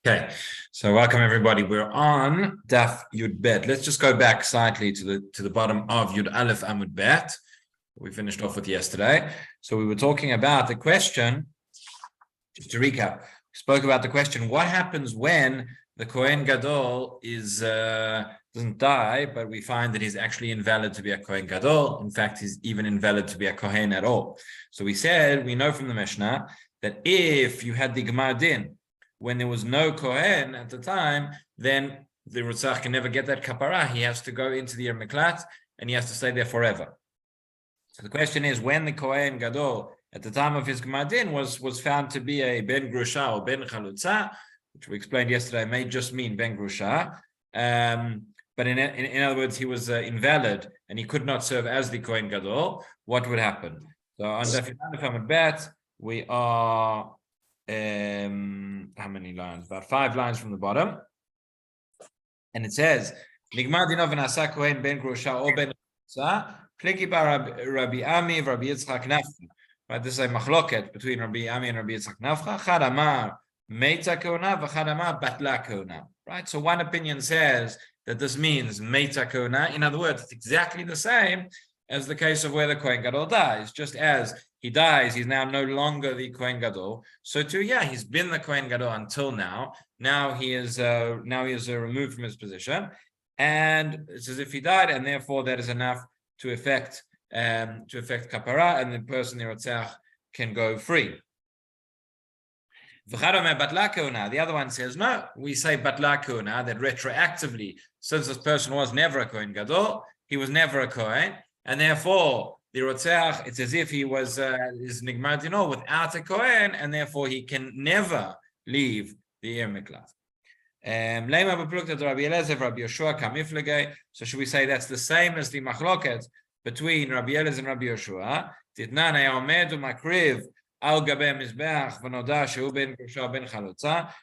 Okay, so welcome everybody. We're on Daf Yud Bet. Let's just go back slightly to the bottom of Yud Aleph Amud Bet. We finished off with yesterday. So we were talking about the question. Just to recap, we spoke about the question: what happens when the Kohen Gadol doesn't die, but we find that he's actually invalid to be a Kohen Gadol. In fact, he's even invalid to be a Kohen at all. So we said we know from the Mishnah that if you had the Gemar Din, when there was no Kohen at the time, then the Rutzach can never get that kapara. He has to go into the Yer Miklat and he has to stay there forever. So the question is, when the Kohen Gadol at the time of his Gemar Din was found to be a Ben Grusha or Ben Chalutza, which we explained yesterday may just mean Ben Grusha, but in other words, he was invalid and he could not serve as the Kohen Gadol, what would happen? So on Daf Yud Bet, we are how many lines? About 5 lines from the bottom. And it says, Nigmar dinov v'nasa kohen ben grosha or ben grosha, pligi bar Rabbi Ami v'Rabbi Yitzchak Nafcha. Right, this is a machloket between Rabbi Ami and Rabbi Yitzchak Nafcha. Chad amar meita kohuna v'chad amar batla kohuna. Right, so one opinion says that this means meita kohuna. In other words, it's exactly the same as the case of where the Kohen Gadol dies. Just as he dies, he's now no longer the Kohen Gadol. So too, he's been the Kohen Gadol until now. Now he is removed from his position, and it's as if he died, and therefore that is enough to affect kapara, and the person, the Rotzach, can go free. The other one says, no, we say batla kuna, that retroactively, since this person was never a Kohen Gadol, he was never a Kohen, and therefore the Rotzach, it's as if he was is Nigmar Dino without a Kohen, and therefore he can never leave the Yer Miklat. So should we say that's the same as the machloket between Rabbi Elazar and Rabbi Yoshua?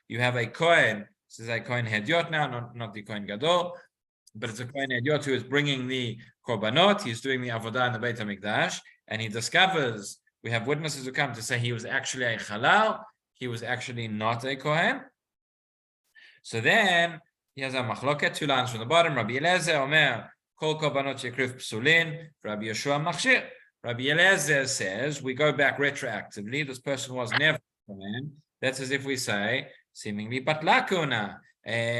You have a Kohen, this is a Kohen Hediot now, not the Kohen Gadol, but it's a Kohen Hediot who is bringing the korbanot. He's doing the avodah in the Beit HaMikdash, and he discovers, we have witnesses who come to say he was actually a halal, he was actually not a Kohen. So then he has a machloket, 2 lines from the bottom. Rabbi Elazar Omer, kol korbanot shekrif psulin, Rabbi Yeshua machshir. Rabbi Elazar says, we go back retroactively, this person was never a Kohen. That's as if we say, seemingly batla kuna.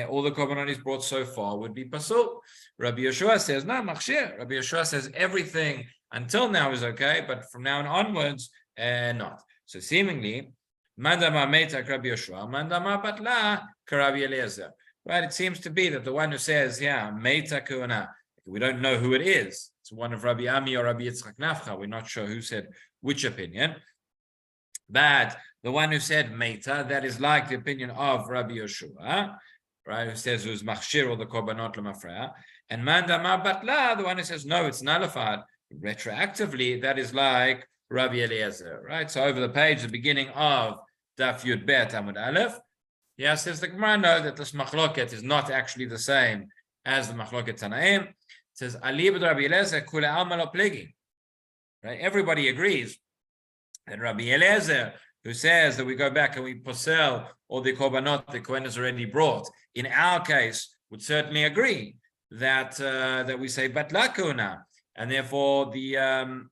All the korbanot he's brought so far would be pasul. Rabbi Yeshua says, no, machshir. Rabbi Yeshua says everything until now is okay, but from now onwards, not. So seemingly, mandama meitak Rabbi Yeshua, mandama batla Rabbi Eliezer. Right? It seems to be that the one who says, meitak kuna, we don't know who it is. It's one of Rabbi Ami or Rabbi Yitzchak Nafcha. We're not sure who said which opinion. But the one who said meita, that is like the opinion of Rabbi Yeshua, right, who says who's machshir or the korbanot lemafreya, and mandamar batla, the one who says no, it's nullified retroactively, that is like Rabbi Eliezer, right? So over the page, the beginning of Daf Yud Bet Amud Aleph, says the Gemara, no, that this machloket is not actually the same as the machloket Tanaim. It says Ali b'd Rabbi Eliezer kule alma lo pligi, right? Everybody agrees that Rabbi Eliezer, who says that we go back and we posel all the korbanot the Kohen has already brought, in our case, would certainly agree that we say batla kuna, and therefore the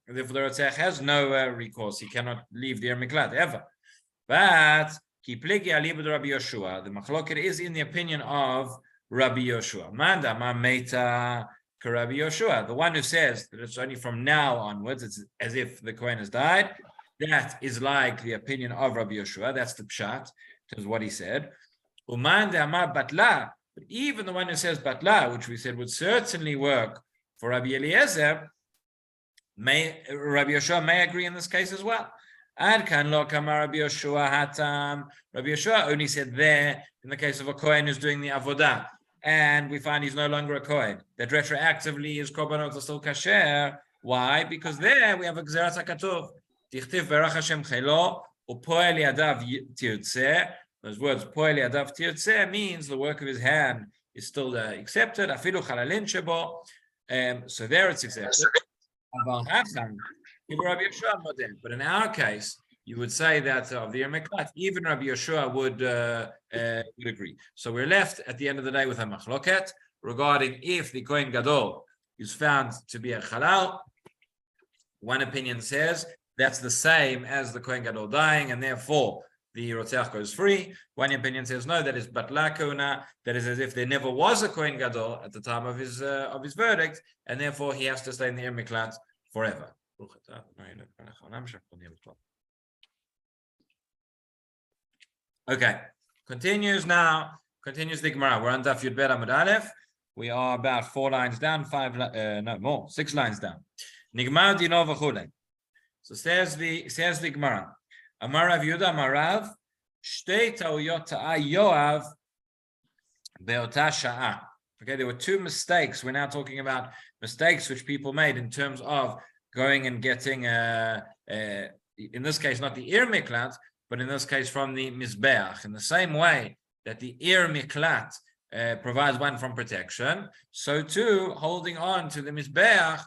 Rotzach has no recourse. He cannot leave the Yer Miklat ever. But ki pligi alibud Rabbi Yoshua, the machloket is in the opinion of Rabbi Yoshua. Manda ma meita ka Rabbi Yoshua, the one who says that it's only from now onwards, it's as if the Kohen has died. That is like the opinion of Rabbi Yoshua. That's the pshat, is what he said. Uman de amar batla, but even the one who says batla, which we said would certainly work for Rabbi Eliezer, Rabbi Yoshua may agree in this case as well. Ad kan lo kamar Rabbi Yoshua hatam. Rabbi Yoshua only said there in the case of a Kohen who's doing the avodah, and we find he's no longer a Kohen, that retroactively his korbanot are still kasher. Why? Because there we have a gzerat hakatuv. Tichtiv berach Hashem chelo upoel yadav tirtzeh. Those words, poel yadav tirtzeh, means the work of his hand is still accepted. Afilu chalalin shebo. So there it's accepted. But in our case, you would say that of the Miklat, even Rabbi Yeshua would agree. So we're left at the end of the day with a machloket regarding if the Kohen Gadol is found to be a halal. One opinion says that's the same as the Kohen Gadol dying, and therefore the Rotzeach goes free. One opinion says no, that is batla kona, that is as if there never was a Kohen Gadol at the time of his verdict, and therefore he has to stay in the Miklat forever. Okay, continues the Gemara. We're on Daf Yud Bet Amud Aleph. We are about 4 lines down, 6 lines down. Nigmar dino v'chulei. So says the Gemara. Amar Rav Yehuda Amar Rav, shtei ta'uyot ta'a Yoav be'ota sha'a. Okay, there were 2 mistakes. We're now talking about mistakes which people made in terms of going and getting, in this case, not the Ir Miklat, but in this case from the Mizbeach. In the same way that the Ir Miklat provides one from protection, so too, holding on to the Mizbeach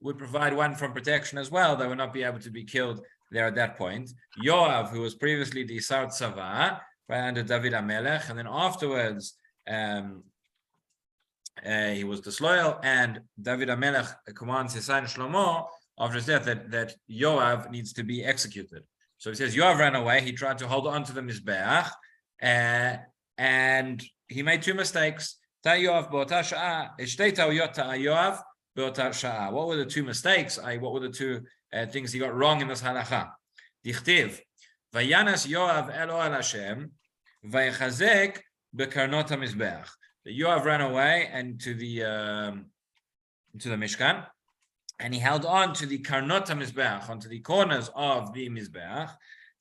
would provide one from protection as well. They would not be able to be killed there at that point. Yoav, who was previously the Sar Tzava, under David HaMelech, and then afterwards he was disloyal, and David HaMelech commands his son Shlomo after his death that Yoav needs to be executed. So he says Yoav ran away. He tried to hold on to the Mizbeach, and he made 2 mistakes. What were the 2 mistakes? What were the 2 things he got wrong in this halacha? Dichtiv, Vayanas Yoav el Ohel Hashem, Vayachazek bekarnot hamizbeach. Yoav ran away and to the Mishkan, and he held on to the karnot hamizbeach, onto the corners of the mizbeach.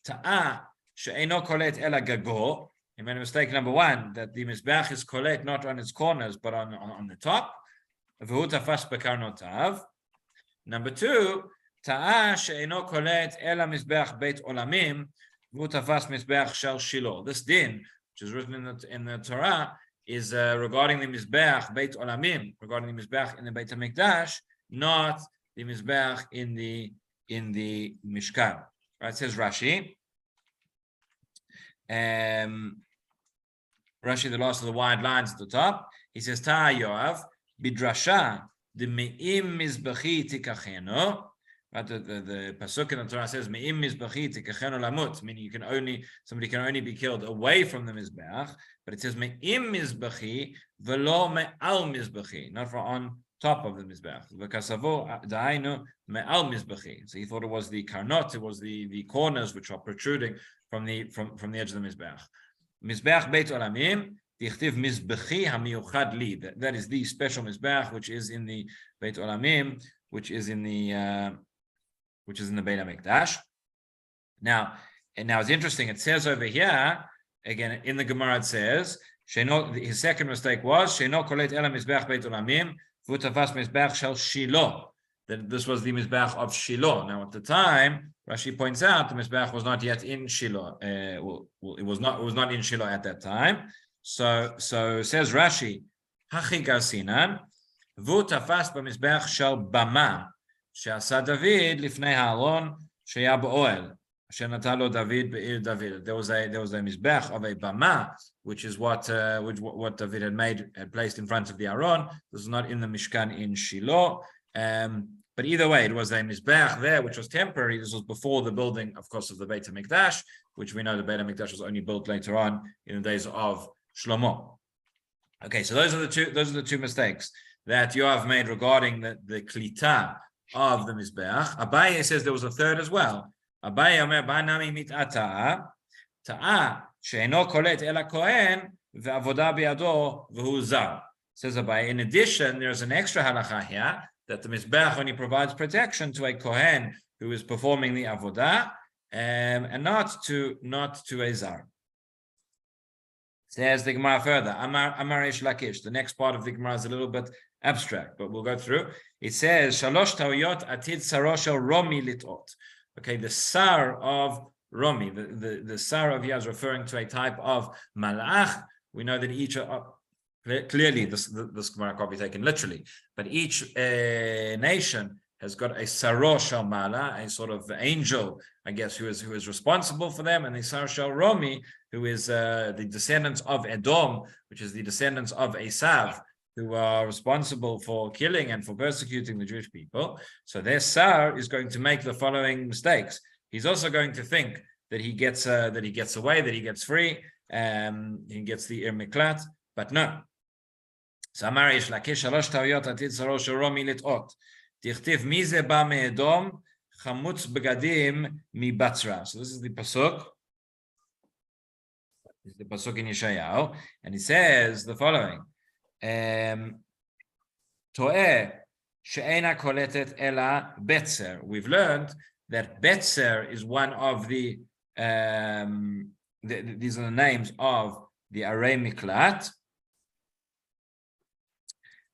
Ta'a she'eno kolet ela gago. He made a mistake number 1, that the mizbeach is kolet not on its corners but on the top. V'hu tafas bekarnotav. Number 2, ta'a she'eno kolet ela mizbeach beit olamim, v'hu tafas mizbeach shel Shiloh. This din, which is written in the Torah, is regarding the mizbeach beit olamim, regarding the mizbeach in the Beit HaMikdash, not the mizbeach in the Mishkan. Right? It says Rashi. Rashi, the last of the wide lines at the top, he says Ta'a Yoav bidrasha the me'im mizbechi tikacheno. Right, the pasuk in the Torah says me'im mizbechi tikacheno lamut, meaning somebody can only be killed away from the mizbeach, but it says me'im mizbechi velo me'al mizbechi, not for on top of the mizbeach. V'kasavo da'ainu me'al mizbechi. So he thought it was the karnot, it was the corners which are protruding from the edge of the mizbeach. Mizbeach beit olamim, dichtiv mizbechi hamiyuchad li. That is the special mizbeach which is in the beit olamim, which is in the Beit HaMikdash. Now it's interesting. It says over here again in the Gemara. It says his second mistake was sheino kolet ela mizbeach beit olamim v'utafas mizbeach shel Shiloh. That this was the mizbeach of Shiloh. Now at the time, Rashi points out the mizbeach was not yet in Shiloh. It was not in Shiloh at that time. So says Rashi, hachi garsinan v'utafas b'mizbeach shel Bama she'asa David lifnei Haaron sheya b'oel asher natan lo David be'ir David. There was a mizbeach of a Bama, which is what David had placed in front of the Aaron. This is not in the Mishkan in Shiloh. But either way, it was a mizbeach there, which was temporary. This was before the building, of course, of the Beit HaMikdash, which we know the Beit HaMikdash was only built later on in the days of Shlomo. Okay, so those are the 2 mistakes that Yoav made regarding the klita of the mizbeach. Abaye says there was a third as well. Abaye omer ba'nami mit'ata ta'a she'eno kolet ela kohen ve'avoda bi'ado v'hu zar. Says Abaye, in addition, there's an extra halacha here, that the mizbeach only provides protection to a kohen who is performing the avodah, and not to a zar. Says the Gemara further. Amar Ish Lakish. The next part of the Gemara is a little bit abstract, but we'll go through. It says Shalosh Tauyot Atid Saroshel Romi Litot. Okay, the sar of Romi, the sar of Yah is referring to a type of malach. We know that each clearly this Gemara can't be taken literally, but each nation has got a Saro Shel Mala, a sort of angel, I guess, who is responsible for them, and the Saro Shel Romi, who is the descendants of Edom, which is the descendants of Esav, who are responsible for killing and for persecuting the Jewish people. So their Sar is going to make the following mistakes. He's also going to think that he gets away, that he gets free, he gets the Ir Miklat, but no. So Amar Yesh Lakish Shalosh Tauyot Atid Saro Shel Romi Lit'ot. Tichtiv Mize Ba Me'edom Chamutz Begadim Mi Batra. So this is the pasuk. This is the pasuk in Yeshayahu, and he says the following: To'eh she'ena koletet ela betzer. We've learned that betzer is one of the these are the names of the Arei Miklat.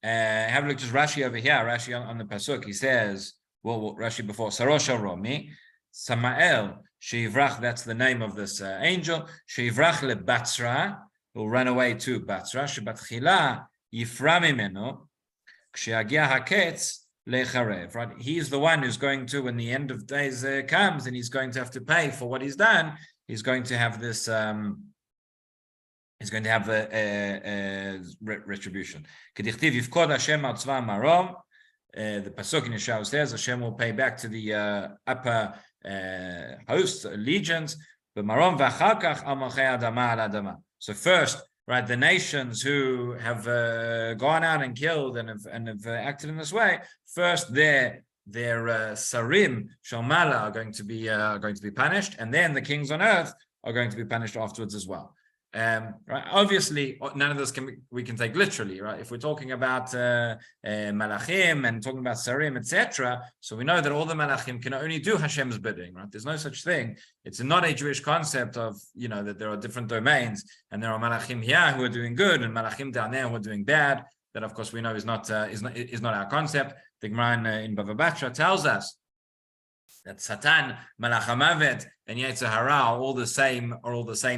Have a look at Rashi over here. Rashi on the pasuk. He says, well, Rashi before Saro Shel Romi, Samael Sheivrach. That's the name of this angel. Sheivrach leBatzra, will run away to Batzra. Shebatchila Yifra mimeno ksheyagia haketz lecharev. Right, he's the one who's going to, when the end of days comes, and he's going to have to pay for what he's done. He's going to have this. He's going to have a retribution. Kedichtiv Yifkod Hashem al tzva marom. The pasuk in Yeshayahu says Hashem will pay back to the upper hosts, legions. But marom v'achakach al malchei adama al adama. So first, right, the nations who have gone out and killed and have acted in this way, first their sarim shalmala are going to be punished, and then the kings on earth are going to be punished afterwards as well. Right. Obviously, none of this we can take literally, right? If we're talking about malachim and talking about sarim, etc., so we know that all the malachim can only do Hashem's bidding, right? There's no such thing. It's not a Jewish concept of, that there are different domains and there are malachim here who are doing good and malachim down there who are doing bad. That, of course, we know is not our concept. The Gemara in Bava Batra tells us that Satan, Malach HaMavet, and Yetzer Hara are all the same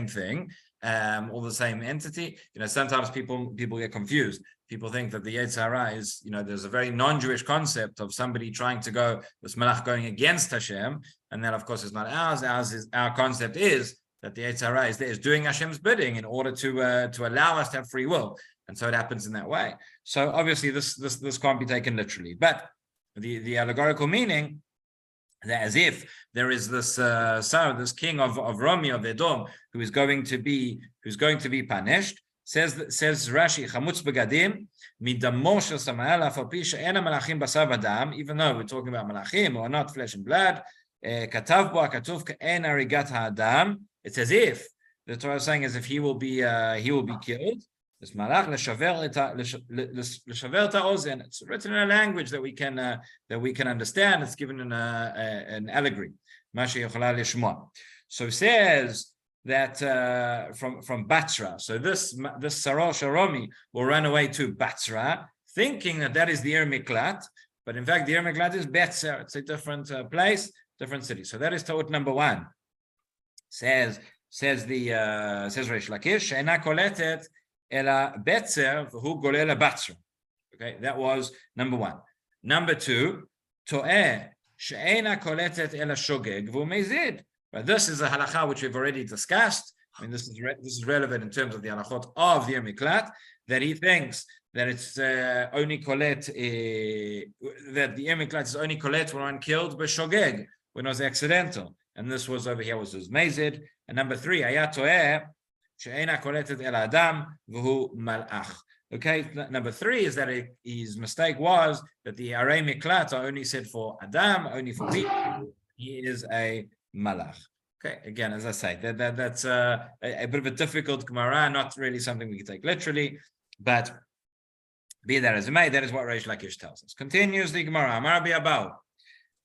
thing. All the same entity. Sometimes people get confused. People think that the Yetzer Hara is, there's a very non-Jewish concept of somebody trying to go, this malach going against Hashem, and that, of course, is not ours. Our concept is that the Yetzer Hara is doing Hashem's bidding in order to allow us to have free will, and so it happens in that way. So obviously, this can't be taken literally, but the allegorical meaning, that as if there is this this king of Romi, of Edom, who is going to be punished. Says Rashi, Chamutz begadim midamo shel Samael af al pi she'ena malachim basar v'dam. Even though we're talking about malachim who are not flesh and blood, katav bo hakatuv ke'en harigat ha'adam. It's as if the Torah is saying as if he will be killed. This malach leshaver ta'ozen. It's written in a language that we can understand. It's given in an allegory. So it says that from Batra. So this Saro Shel Romi will run away to Batra, thinking that is the Ir Miklat, but in fact the Ir Miklat is Betzer. It's a different place, different city. So that is Ta'ut number one. Says Reish Lakish, she'ena koletet ela betzer v'hu golela batra. Okay, that was number one. Number two, to'eh she'ena koletet ela shogeg v'hu mezid. But this is a halacha which we've already discussed. I mean, this is relevant in terms of the halachot of the Miklat, that he thinks that it's only kolet that the Miklat is only kolet when one killed b'shogeg, when it was accidental, and this was over here was mezid. And number three, ayat to'eh she'ena koletet el adam v'hu malach. Okay, number three is that his mistake was that the Arei Miklat are only said for Adam, only for people. He is a malach. Okay, again, as I say, that's a bit of a difficult Gemara, not really something we can take literally, but be that as it may, that is what Reish Lakish tells us. Continues the Gemara, Amar Rabbi Abau,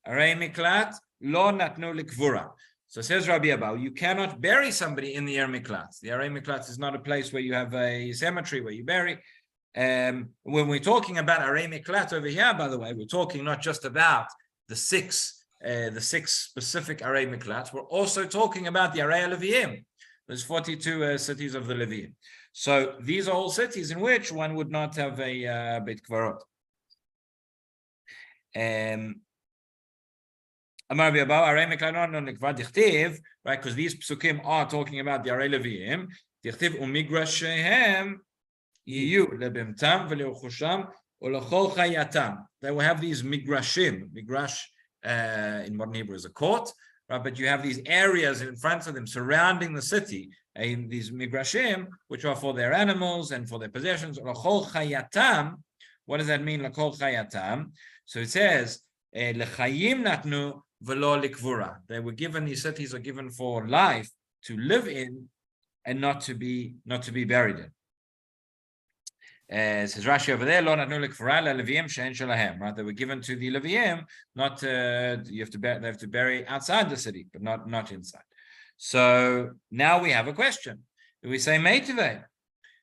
Arei Miklat lo natnu likvura. So says Rabbi Abau, you cannot bury somebody in the Arei Miklat. The Arei Miklat is not a place where you have a cemetery where you bury. When we're talking about Arei Miklat over here, by the way, we're talking not just about the six specific Arei Miklat. We're also talking about the Arei Leviim. There's 42 cities of the Leviim. So these are all cities in which one would not have a Beit Kvarot. Right, because these psukim are talking about the Arei Leviim. Dichtiv umigrashehem yiyu lebimtam v'leuchusham ulechol chayatam. They will have these migrashim. Migrash in modern Hebrew is a court, right? But you have these areas in front of them surrounding the city, and these migrashim, which are for their animals and for their possessions. Ulechol chayatam. What does that mean? Ulechol chayatam. So it says lechayim natnu. They were given, these cities are given for life to live in and not to be buried in. Says Rashi over there, right? They were given to the Leviim, not they have to bury outside the city, but not inside. So now we have a question. We say Meitive.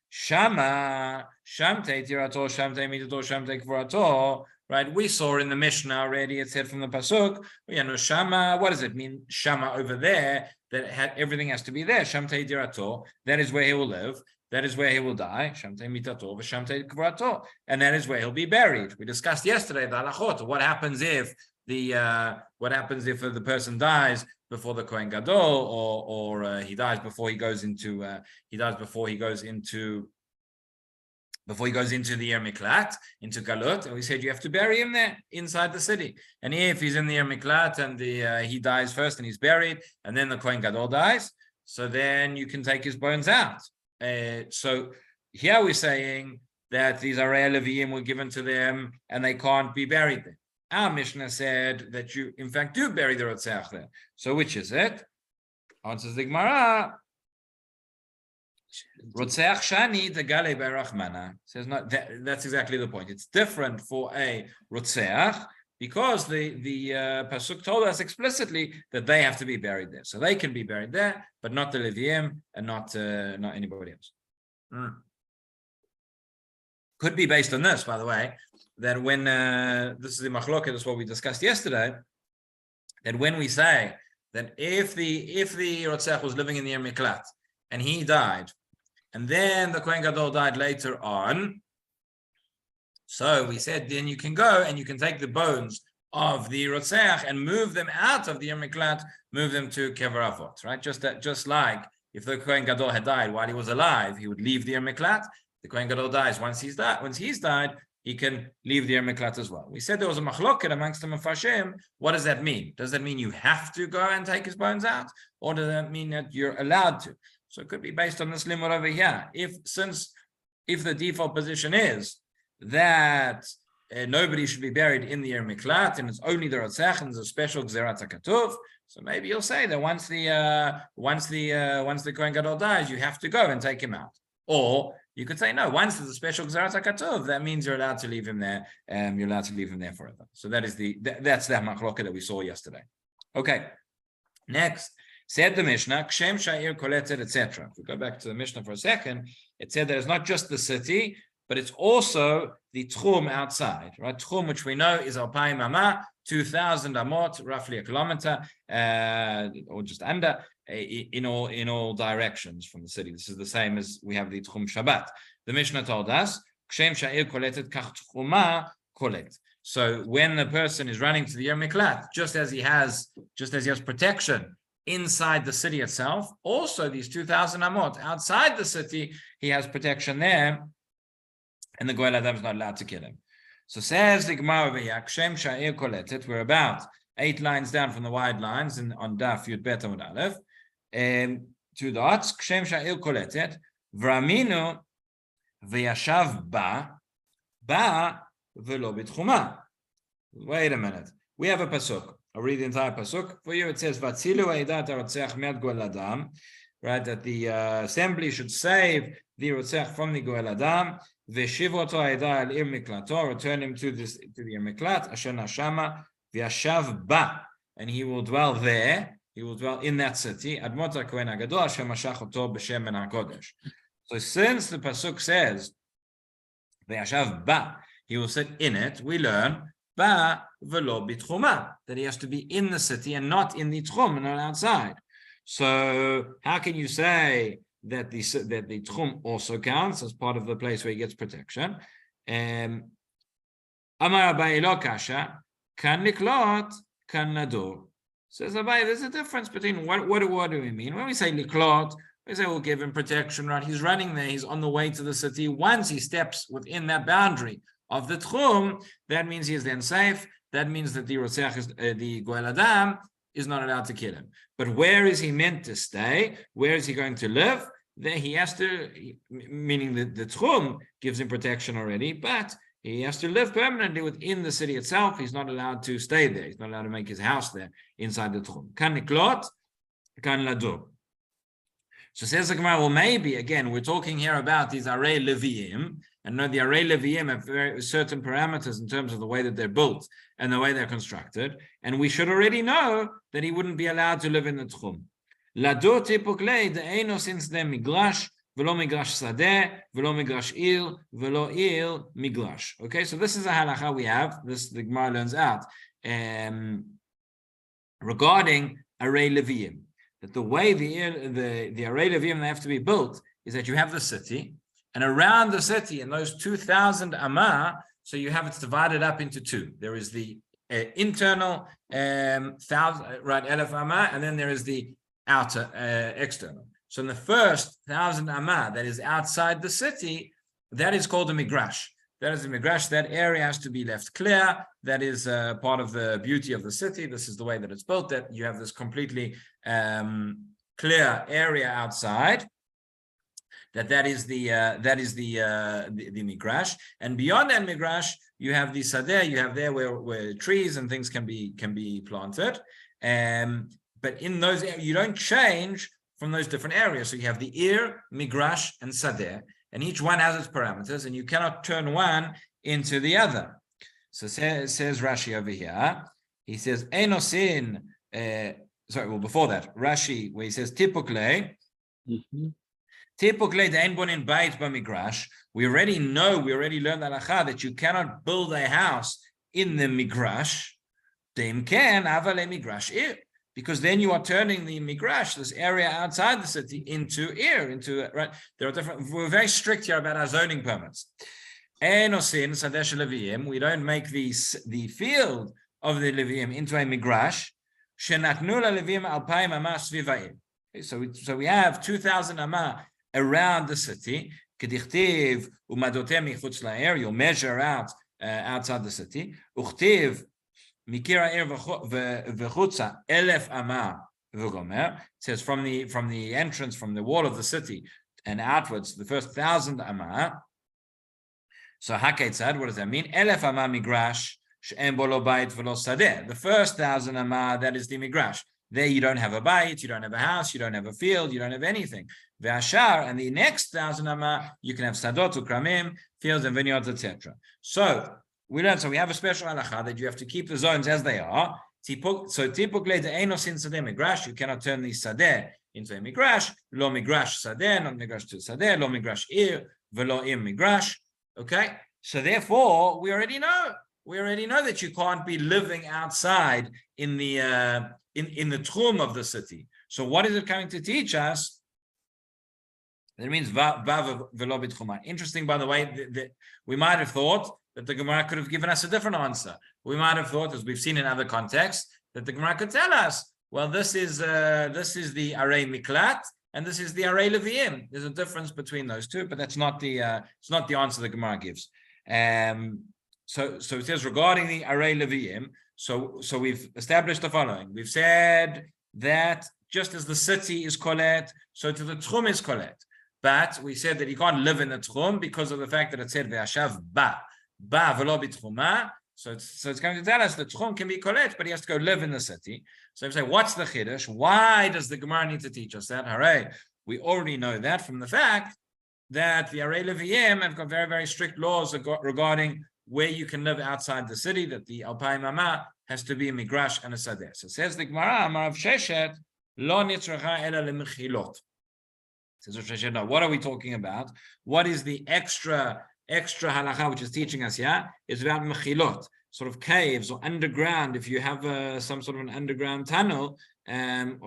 Shama, Shamte Tirato, Shamte Mitato, Shamte Kvarato. Right, we saw in the Mishnah already, it said from the Pasuk, Shama, what does it mean, Shama over there, that everything has to be there, Shamtei Dirato, that is where he will live, that is where he will die, Shamtei Mitato, Shamtei Kvarato, and that is where he'll be buried. We discussed yesterday the halachot, what happens if the person dies before the Kohen Gadol, or he dies before he goes into the Yer Miklat, into Galut, and we said you have to bury him there, inside the city. And if he's in the Yer Miklat and he dies first and he's buried, and then the Kohen Gadol dies, so then you can take his bones out. So here we're saying that these Arei Leviim were given to them and they can't be buried there. Our Mishnah said that you, in fact, do bury the Rotzeach there. So which is it? Answers the Gemara. Rotzeach Shani Tegale Berachmana says not. That's exactly the point. It's different for a Rotzeach because the pasuk told us explicitly that they have to be buried there, so they can be buried there, but not the Leviim and not anybody else. Could be based on this, by the way, that when this is the machloket, this is what we discussed yesterday. That when we say that if the Rotzeach was living in the Yer Miklat and he died, and then the Kohen Gadol died later on. So we said, then you can go and you can take the bones of the Rotzeach and move them out of the Yer Miklat, move them to Kever Avot, right? Just like if the Kohen Gadol had died while he was alive, he would leave the Yer Miklat. The Kohen Gadol dies once he's died, he can leave the Yer Miklat as well. We said there was a machloket amongst the Mefarshim. What does that mean? Does that mean you have to go and take his bones out, or does that mean that you're allowed to? So it could be based on this limud over here. If the default position is that nobody should be buried in the Yer Miklat and it's only the Rotzeach and there's a special Gzerat HaKatuv, so maybe you'll say that once the Kohen Gadol dies, you have to go and take him out. Or you could say no. Once there's a special Gzerat HaKatuv, that means you're allowed to leave him there. You're allowed to leave him there forever. So that's the machloket that we saw yesterday. Okay. Next. Said the Mishnah, Kshem Sha'ir Koletet, etc. If we go back to the Mishnah for a second, it said that it's not just the city, but it's also the Tchum outside, right? Tchum, which we know is Alpayim Amah, 2,000 Amot, roughly a kilometer, or just under, in all directions from the city. This is the same as we have the Tchum Shabbat. The Mishnah told us, Kshem Sha'ir Koletet Kach Tchuma Kolet. So when the person is running to the Yer Miklat, just as he has protection inside the city itself, also these 2,000 amot outside the city, he has protection there, and the Goel Adam is not allowed to kill him. So says the Gemara over here, Kshem Sha'ir Koletet, we're about 8 lines down from the wide lines on Daf Yud Bet Amud Aleph, 2 dots, Kshem Sha'ir Koletet, V'raminu v'yashav ba v'lo b'tchuma. Wait a minute. We have a pasuk. I'll read the entire pasuk for you. It says, "Vatzilu eidat harotzeach me'at goel adam," right? That the assembly should save the rotzeach from the goel adam. V'shiv oto eidah al ir miklato, return him to the ir miklat. Asher nashama v'yashav ba, and he will dwell there. He will dwell in that city. Admot haKohen HaGadol asher mashach oto b'shem ben hakodesh. So since the pasuk says v'yashav ba, he will sit in it, we learn ba v'lo b'tchuma, that he has to be in the city and not in the tchum, and not outside. So how can you say that the tchum also counts as part of the place where he gets protection? Amar Abaye lo kasha, kan liklot, kan nadur. Says Abai, there's a difference between what do we mean? When we say liklot, we say we'll give him protection, right? He's running there, he's on the way to the city. Once he steps within that boundary of the tchum, that means he is then safe. That means that the Rotzeach, the Goel Adam, is not allowed to kill him. But where is he meant to stay? Where is he going to live? There he has to, meaning that the tchum gives him protection already, but he has to live permanently within the city itself. He's not allowed to stay there. He's not allowed to make his house there inside the tchum. Kan niklot, kan ladur. So says the Gemara, well, maybe, again, we're talking here about these array leviim, and know the array leviim have very certain parameters in terms of the way that they're built and the way they're constructed, and we should already know that he wouldn't be allowed to live in the tchum. Ladur tipuklei de'eno since they're migrash, velo migrash sadeh, velo migrash il, velo il migrash. Okay, so this is a halacha we have, this the Gemara learns out, regarding array leviim. That the way the array leviim they have to be built is that you have the city, and around the city, in those 2,000 amah, so you have it divided up into two. There is the internal 1,000, right, 1,000 amah, and then there is the outer external. So in the first 1,000 amah that is outside the city, that is called a migrash. That is a migrash. That area has to be left clear. That is part of the beauty of the city. This is the way that it's built. That you have this completely clear area outside. That is the migrash. And beyond that migrash, you have the sadeh. You have there where trees and things can be planted. But in those areas, you don't change from those different areas. So you have the ir, migrash, and sadeh. And each one has its parameters, and you cannot turn one into the other. So says Rashi over here. He says, Enosin, before that, Rashi, where he says, Tipukle, Tipukle de'en bonin bayit b'migrash. We already learned that halacha that you cannot build a house in the migrash. De'im ken avale migrash ir. Because then you are turning the migrash, this area outside the city, into right. There are different. We're very strict here about our zoning permits. We don't make the field of the leviim into a migrash. So we have 2,000 amah around the city. You'll measure out outside the city. Mikira ir v'chutza 1,000 amah v'gomer. It says from the entrance, from the wall of the city and outwards, the first 1,000 amah. So haketzad, what does that mean? 1,000 amah migrash she'en bo lo bayit v'lo sadeh. The first 1,000 amah, that is the migrash. There you don't have a bayit, you don't have a house, you don't have a field, you don't have anything. Ve'ashar, and the next 1,000 amah, you can have sadot ukramim, fields and vineyards, etc. So we learn, so we have a special halacha that you have to keep the zones as they are. So tipukle de'eno sin sadeh migrash, you cannot turn the sadeh into a migrash. Lo migrash sadeh, not migrash to sadeh. Lo migrash ir, velo ir migrash. Okay, so therefore we already know that you can't be living outside in the tchum of the city. So what is it coming to teach us? That means va velo bitchuma. Interesting, by the way, that we might have thought that the Gemara could have given us a different answer. We might have thought, as we've seen in other contexts, that the Gemara could tell us, well, this is the array miklat and this is the array leviim. There's a difference between those two, but that's not the it's not the answer the Gemara gives. So it says regarding the array leviim. So we've established the following. We've said that just as the city is kolet, so to the tchum is kolet. But we said that you can't live in the tchum because of the fact that it said ve'ashav ba v'lo bitchuma. So it's going to tell us that tchum can be kolet, but he has to go live in the city. So we say, what's the chiddush? Why does the Gemara need to teach us that? Hooray! We already know that from the fact that the array leviim have got very, very strict laws regarding where you can live outside the city, that the alpayim amah has to be a migrash and a sadeh. So says the Gemara, Amar Rav Sheshet, lo nitzracha ela lemechilot. Says Rav Sheshet, now what are we talking about? What is the extra halacha which is teaching us here? It's about mechilot, sort of caves or underground. If you have some sort of an underground tunnel in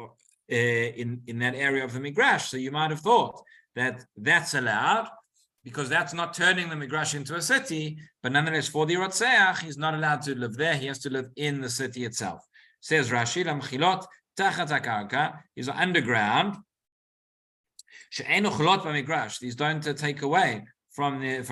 that area of the migrash, so you might have thought that that's allowed, because that's not turning the migrash into a city, but nonetheless, for the Rotzeach, he's not allowed to live there. He has to live in the city itself. Says Rashi, Lamchilot tachat hakarka is underground. She'ein uchlot b'migrash. These don't take away from the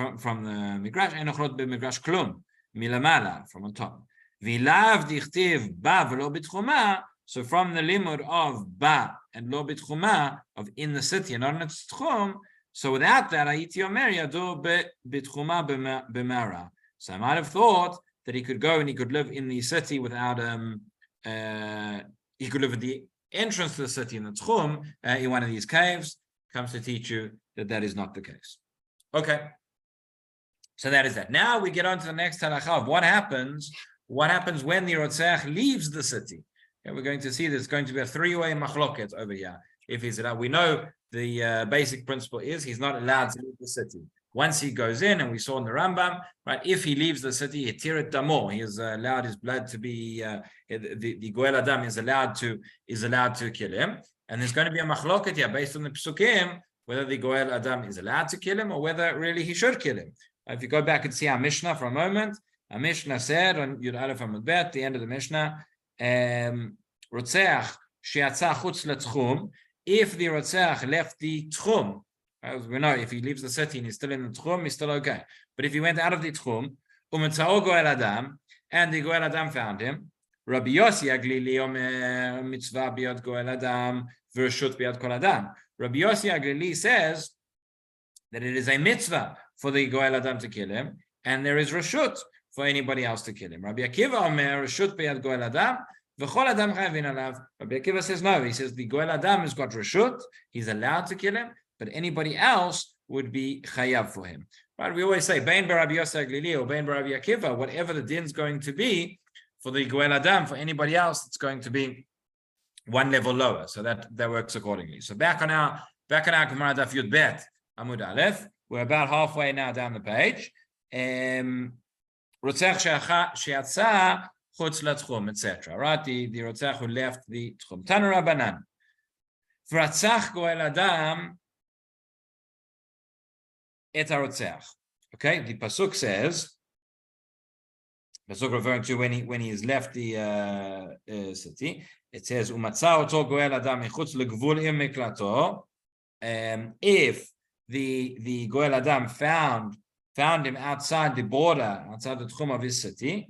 migrash. Ein uchlot b'migrash klum milamala, from on top. V'lav dichtiv ba v'lo b'tchuma. So from the limud of ba and lo b'tchuma, of in the city and not in its tchum. So without that, Ayiti Omer yadu b'tchuma b'mara. So I might have thought that he could go and he could live in the city without he could live at the entrance to the city in the tchum in one of these caves. Comes to teach you that that is not the case. Okay, so that is that. Now we get on to the next halakha of what happens when the Rotzeach leaves the city. Okay, we're going to see there's going to be a three-way machloket over here. If he's allowed, we know the basic principle is he's not allowed to leave the city. Once he goes in, and we saw in the Rambam, right? If he leaves the city, hitirat damo, he is allowed his blood to be the goel adam is allowed to kill him. And there's going to be a machloket here based on the psukim whether the goel adam is allowed to kill him or whether really he should kill him. If you go back and see our Mishnah for a moment, our Mishnah said on Yud Aleph Amud Bet, the end of the Mishnah, Rotzeach she'atza chutz letchum. If the Rotzeach left the tchum, as we know, if he leaves the city and he's still in the tchum, he's still okay. But if he went out of the tchum, umetzao goel adam, and the goel adam found him, Rabbi Yossi Aglili omer mitzvah biyad goel adam v'reshut biyad kol adam. Rabbi Yossi Aglili says that it is a mitzvah for the goel adam to kill him, and there is reshut for anybody else to kill him. Rabbi Akiva omer reshut biyad goel adam v'chol adam chayvin alav. Rabbi Akiva says no. He says the goel adam has got reshut, he's allowed to kill him, but anybody else would be chayav for him. Right? We always say bein b'Rabbi Yossi Aglili or bein b'Rabbi Akiva, whatever the din's going to be. For the goel adam, for anybody else, it's going to be one level lower. So that works accordingly. So back on our Gemara Daf Yud Bet Amud Aleph, we're about halfway now down the page. Rotzech she'atza chutz latchum, etc. Right? The rotzech who left the tchum. Tanu Rabbanan. V'ratzach goel adam et harotzech. Okay, the pasuk says. Pasuk referring to when he has left the city. It says umatzah oto goel adam mechutz legvul im miklato. If the goel adam found him outside the border, outside the tchum of his city,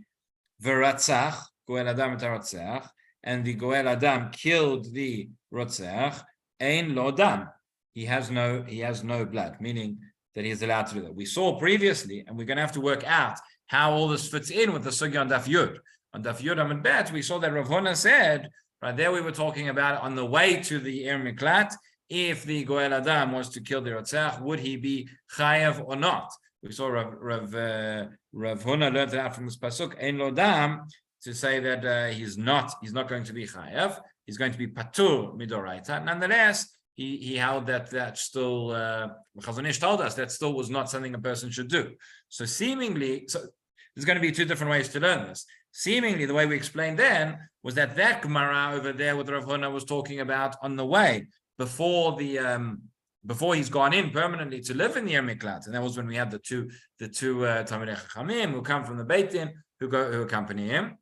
v'ratzach goel adam et harotzach, and the goel adam killed the rotzach, ein lo dam. He has no blood, meaning that he is allowed to do that. We saw previously, and we're going to have to work out how all this fits in with the sugya on Daf Yud. On Daf Yud Amud Bet, we saw that Rav Huna said, right there we were talking about on the way to the Ir Miklat, if the Goel Adam was to kill the Ratzach, would he be chayav or not? We saw Rav Huna learned that out from this pasuk, Ein Lo Dam, to say that he's not going to be chayav, he's going to be patur midoraita. Nonetheless, he held that still, Chazon Ish told us that still was not something a person should do. So seemingly, there's going to be two different ways to learn this. Seemingly, the way we explained then was that Gemara over there with Rav Huna was talking about on the way before he's gone in permanently to live in the Ir Miklat, and that was when we had the two Talmidei Chachamim who come from the Beit Din who accompany him.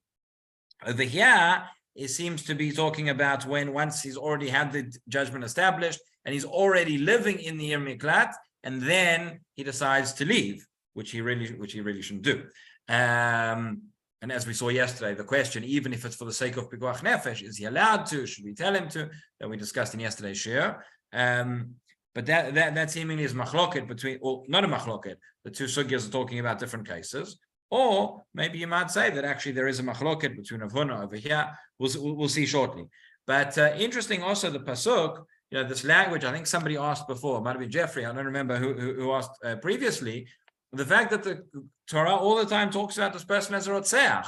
Over here, it seems to be talking about once he's already had the judgment established and he's already living in the Ir Miklat, and then he decides to leave, which he really shouldn't do. And as we saw yesterday, the question, even if it's for the sake of Pikuach Nefesh, is he allowed to? Should we tell him to? That we discussed in yesterday's shiur. But that seemingly is machloket between, or not a machloket. The two sugyas are talking about different cases. Or maybe you might say that actually there is a machloket between Rav Huna over here. We'll see shortly. But interesting also the pasuk, this language, I think somebody asked before, it might have been Jeffrey, I don't remember who asked previously, the fact that the Torah all the time talks about this person as a rotzeach.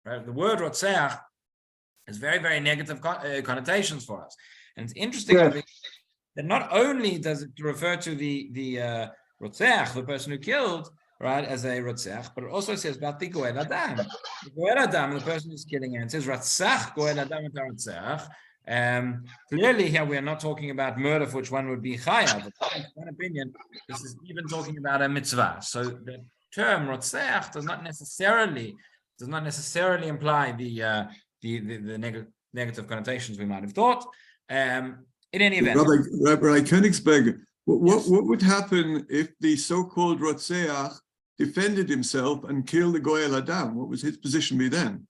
Right? The word rotzeach has very, very negative connotations for us. And it's interesting that not only does it refer to the rotzeach, the person who killed, right, as a rotzeach, but it also says about the goel adam. The goel adam, the person who's killing him, it says ratzach goel adam et rotzeach. Clearly here we are not talking about murder for which one would be chayav. In one opinion, this is even talking about a mitzvah. So the term rotzeach does not necessarily imply the negative connotations we might have thought. In any event, Rabbi Kenigsberg, yes. what would happen if the so-called Rotzeach defended himself and killed the Goel Adam? What would his position be then?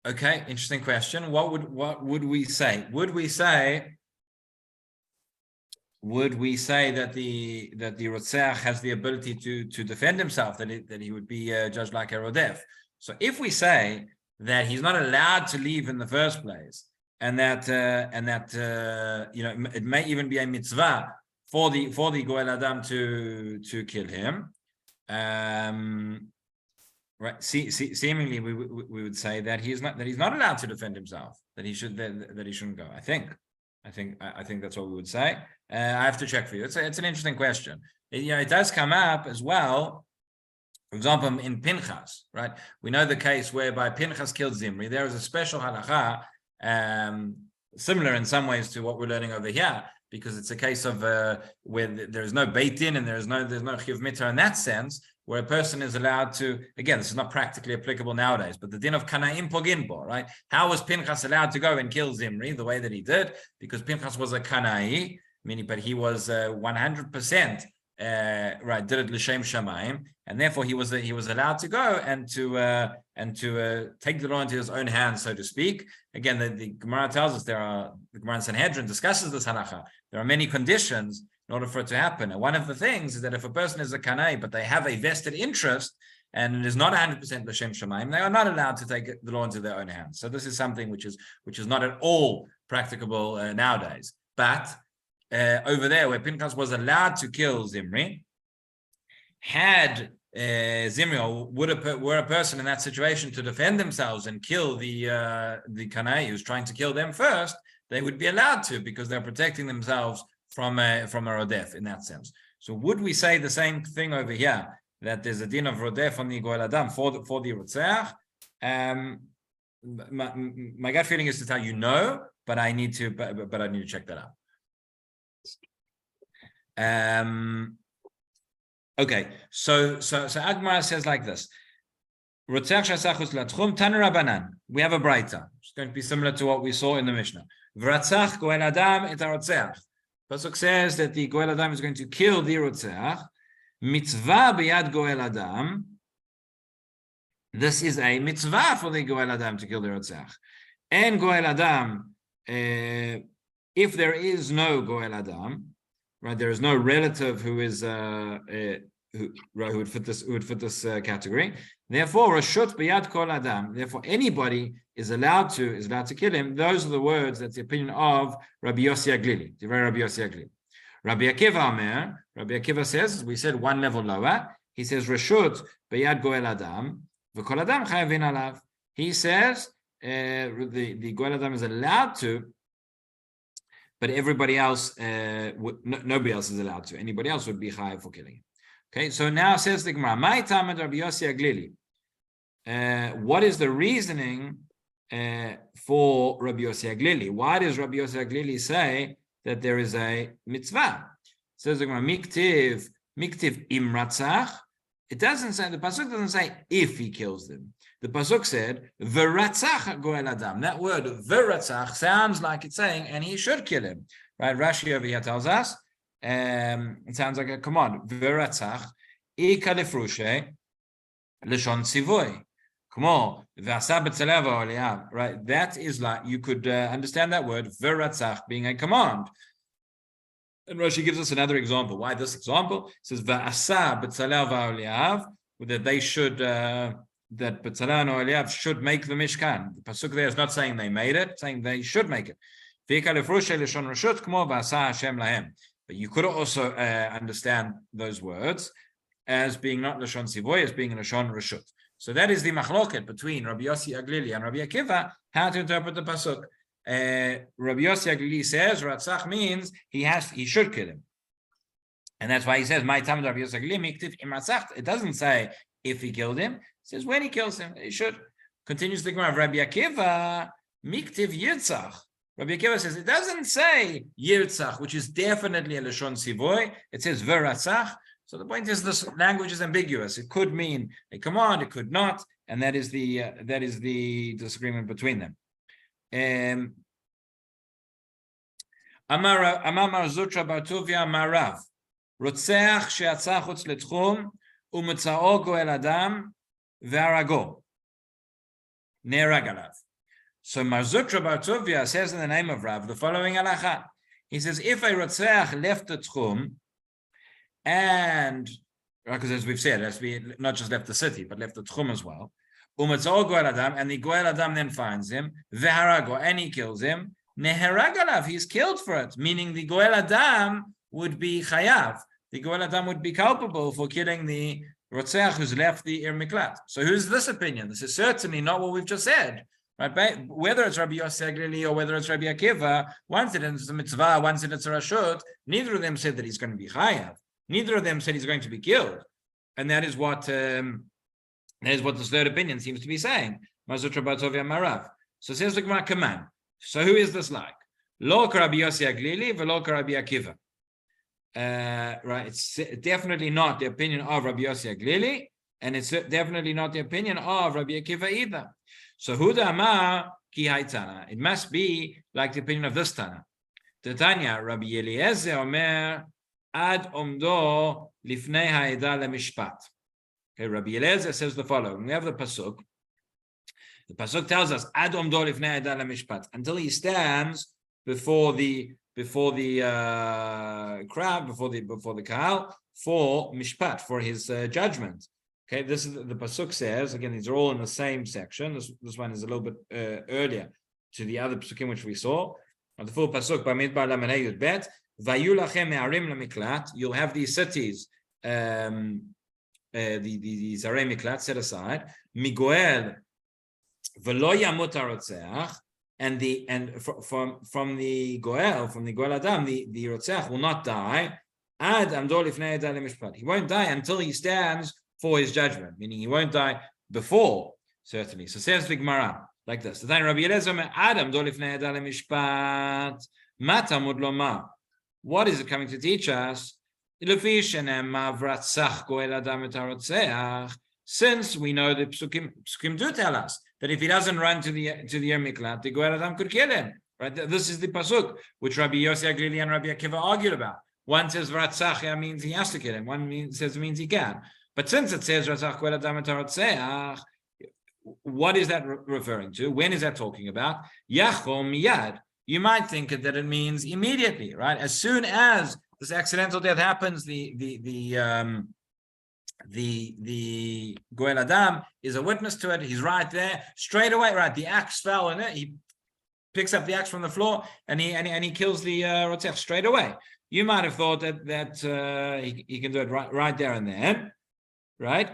Okay, interesting question. What would we say? Would we say that the Rotzeach has the ability to defend himself, that he would be judged like a Rodef? So if we say that he's not allowed to leave in the first place, and that it may even be a mitzvah for the Goel Adam to kill him, right? Seemingly we would say that he's not allowed to defend himself, that he shouldn't go. I think that's what we would say. I have to check for you. It's an interesting question. It does come up as well. For example, in Pinchas, right? We know the case whereby Pinchas killed Zimri. There is a special halacha, similar in some ways to what we're learning over here, because it's a case of where there is no beit din and there's no chiyuv mitzvah in that sense, where a person is allowed to. Again, this is not practically applicable nowadays, but the din of kanaim pogin bo, right? How was Pinchas allowed to go and kill Zimri the way that he did? Because Pinchas was a kanai, meaning, but he was 100%. Right, did it l'shem shamayim, and therefore he was allowed to go and to take the law into his own hands, so to speak. Again, the Gemara tells us the Gemara in Sanhedrin discusses this halacha. There are many conditions in order for it to happen, and one of the things is that if a person is a kanai but they have a vested interest and it is not 100% l'shem shamayim, they are not allowed to take the law into their own hands. So this is something which is not at all practicable nowadays, but. Over there, where Pinchas was allowed to kill Zimri, had Zimri, or were a person in that situation to defend themselves and kill the Kanai who's trying to kill them first, they would be allowed to, because they're protecting themselves from a Rodef in that sense. So would we say the same thing over here, that there's a din of Rodef on the Goel Adam for the Rotzeach? My gut feeling is to tell you no, but I need to check that out. Okay, so Agmara says like this: we have a braita. It's going to be similar to what we saw in the Mishnah. V'ratzach goel adam et harotzeach. Pasuk says that the goel adam is going to kill the rotzeach. Mitzvah biyad goel adam. This is a mitzvah for the goel adam to kill the rotzeach. And goel adam, if there is no goel adam, right, there is no relative who is who would fit this category. Therefore, rashut biyad kol adam. Therefore, anybody is allowed to kill him. Those are the words. That's the opinion of Rabbi Yossi Aglili. Rabbi Yossi Aglili. Rabbi Akiva Omer. Rabbi Akiva says, we said one level lower. He says rashut biyad goel adam v'kol adam chayavin alav. He says the goel adam is allowed to. But everybody else, nobody else is allowed to. Anybody else would be chayav for killing him. Okay, so now says the Gemara, "My Talmud Rabbi Yossi Aglili." What is the reasoning for Rabbi Yossi Aglili? Why does Rabbi Yossi Aglili say that there is a mitzvah? Says the Gemara, "Miktiv imratzach." It doesn't say, the pasuk doesn't say if he kills them. The pasuk said, "V'ratzach goel adam." That word "v'ratzach" sounds like it's saying, and he should kill him. Right? Rashi over here tells us, it sounds like a command. V'ratzach ika lefrushe leshon tzivoy. Come on, v'asa b'tzalev ha'oliav. Right? That is like, you could understand that word v'ratzach being a command. And Rashi gives us another example. Why this example? It says v'asa b'tzalev ha'oliav, that they should. That B'tzalel and Oliav should make the Mishkan. The pasuk there is not saying they made it, saying they should make it. But you could also understand those words as being not Lashon Sivoy, as being Lashon Rashut. So that is the machloket between Rabbi Yossi Aglili and Rabbi Akiva, how to interpret the pasuk. Rabbi Yossi Aglili says Ratzach means he should kill him, and that's why he says My Talmud Rabbi Yossi Aglili miktiv im Ratzach. It doesn't say if he killed him. It says when he kills him, he should. Continues the Gemara. Rabbi Akiva, miktiv yirtzach. Rabbi Akiva says it doesn't say yirtzach, which is definitely a lashon sivoy. It says v'ratzach. So the point is, this language is ambiguous. It could mean a command, it could not. and that is the disagreement between them. Amar Zutra Bartuvia Marav Rotzeach she'atzah chutz letchum u'mutzao goel adam ve'arago ne'erag alav. So Mar Zutra Bartuvia says in the name of Rav the following halacha. He says, if a Rotzeach left the Tchum, and, because as we've said, it has to be not just left the city, but left the Tchum as well, Umatzol Goel Adam, and the Goel Adam then finds him, Veharago, and he kills him, Neherag alav, he's killed for it, meaning the Goel Adam would be Chayav. The Goel Adam would be culpable for killing the Rotzeach who's left the Ir Miklat. So who's this opinion? This is certainly not what we've just said. Right, whether it's Rabbi Yossi Aglili or whether it's Rabbi Akiva, one said it's a mitzvah, one said it's a rashut. Neither of them said that he's going to be chayav. Neither of them said he's going to be killed, and that is what this third opinion seems to be saying. Mazutra Batovia Marav. So says the Gemara, Kaman. So who is this like? Lo Rabbi Yossi Aglili, velo Rabbi Akiva. Right, it's definitely not the opinion of Rabbi Yossi Aglili, and it's definitely not the opinion of Rabbi Akiva either. So Huda Amar Ki Haitana. It must be like the opinion of this Tana. The Tanya, Rabbi Eliezer Omer Ad Omdo Lifnei Ha'eda LeMishpat. Okay, Rabbi Eliezer says the following. We have the pasuk. The pasuk tells us Ad Omdo Lifnei Ha'eda LeMishpat, until he stands before the crowd, before the kahal, for mishpat, for his judgment. Okay, this is the pasuk says, again, these are all in the same section. This one is a little bit earlier to the other pasukim which we saw. The full pasuk, Bamidbar Lamed Yud Bet, Vayu lachem me'arim lemiklat. You'll have these cities, the zarei miklat set aside. Migoel v'lo yamut harotzeach, and from the goel adam, the rotzeach will not die. Ad amdo lifnei eda lemishpat. He won't die until he stands for his judgment, meaning he won't die before, certainly. So says the Gemara like this. Then Rabbi Eliezer Adam dolifnei eda lemishpat matamud lomar. What is it coming to teach us? Since we know the psukim do tell us that if he doesn't run to the Ir Miklat, the Goel Adam could kill him. Right? This is the pasuk which Rabbi Yossi Aglili and Rabbi Akiva argued about. One says Vratzach means he has to kill him. One says it means he can. But since it says Ratzach Goel Adam Tarotzeach, what is that referring to? When is that talking about? Yachom miyad. You might think that it means immediately, right? As soon as this accidental death happens, the Goel Adam is a witness to it. He's right there, straight away. Right, the axe fell in it. He picks up the axe from the floor and he kills the Rotzech straight away. You might have thought that he can do it right there and then. Right?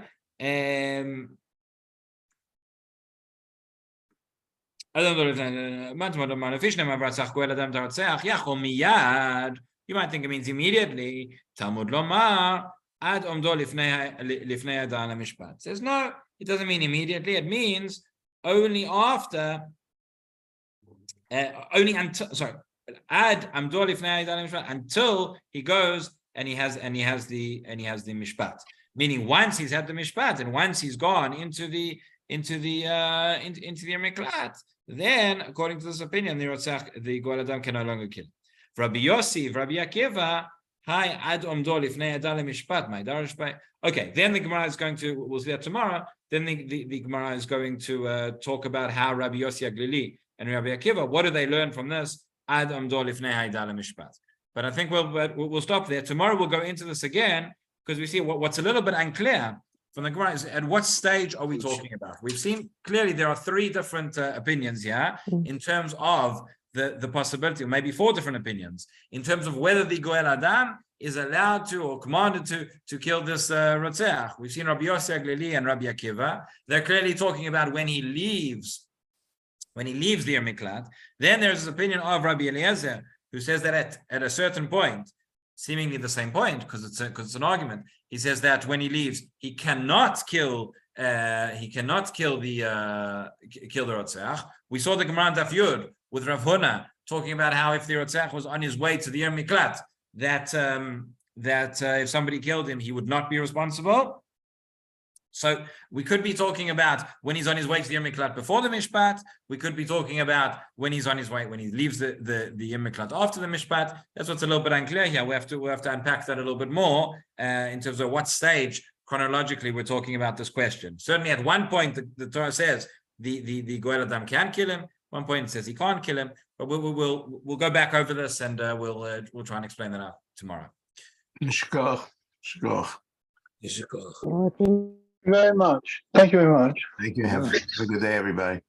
You might think it means immediately. Talmud Lomar Ad Omdo Lifnei Adam Mishpat. Says no, it doesn't mean immediately. It means only after, only until. Sorry, Ad Omdo Lifnei Adam Mishpat, until he goes and he has the mishpat. Meaning, once he's had the mishpat and once he's gone into the miklat, then, according to this opinion, the Goel Adam can no longer kill. Rabbi Yossi, Rabbi Akiva, hi ad omdo lifnei adam mishpat, my darish by. Okay, then the Gemara is going to. We'll see that tomorrow. Then the Gemara is going to talk about how Rabbi Yossi Aglili and Rabbi Akiva, what do they learn from this? Ad omdo lifnei adam mishpat. But I think we'll stop there. Tomorrow we'll go into this again, because we see what's a little bit unclear from the Gemara is at what stage are we talking about? We've seen clearly there are three different opinions here in terms of the possibility, or maybe four different opinions, in terms of whether the Goel Adam is allowed to or commanded to kill this Rotzeach. We've seen Rabbi Yossi Aglili and Rabbi Akiva. They're clearly talking about when he leaves the Ir Miklat. Then there's this opinion of Rabbi Eliezer, who says that at a certain point, seemingly the same point, because it's an argument. He says that when he leaves, he cannot kill the Rotzeach. We saw the Gemara Daf Yud with Rav Huna talking about how if the Rotzeach was on his way to the Ir Miklat, that if somebody killed him, he would not be responsible. So we could be talking about when he's on his way to the Yom Miklat before the Mishpat. We could be talking about when he's on his way, when he leaves the Yom Miklat after the Mishpat. That's what's a little bit unclear here. We have to unpack that a little bit more in terms of what stage chronologically we're talking about this question. Certainly at one point the Torah says the Goel Adam can kill him. One point it says he can't kill him. But we'll go back over this and we'll try and explain that out tomorrow. Shkoch. Thank you very much. Thank you very much. Thank you. Have a good day, everybody.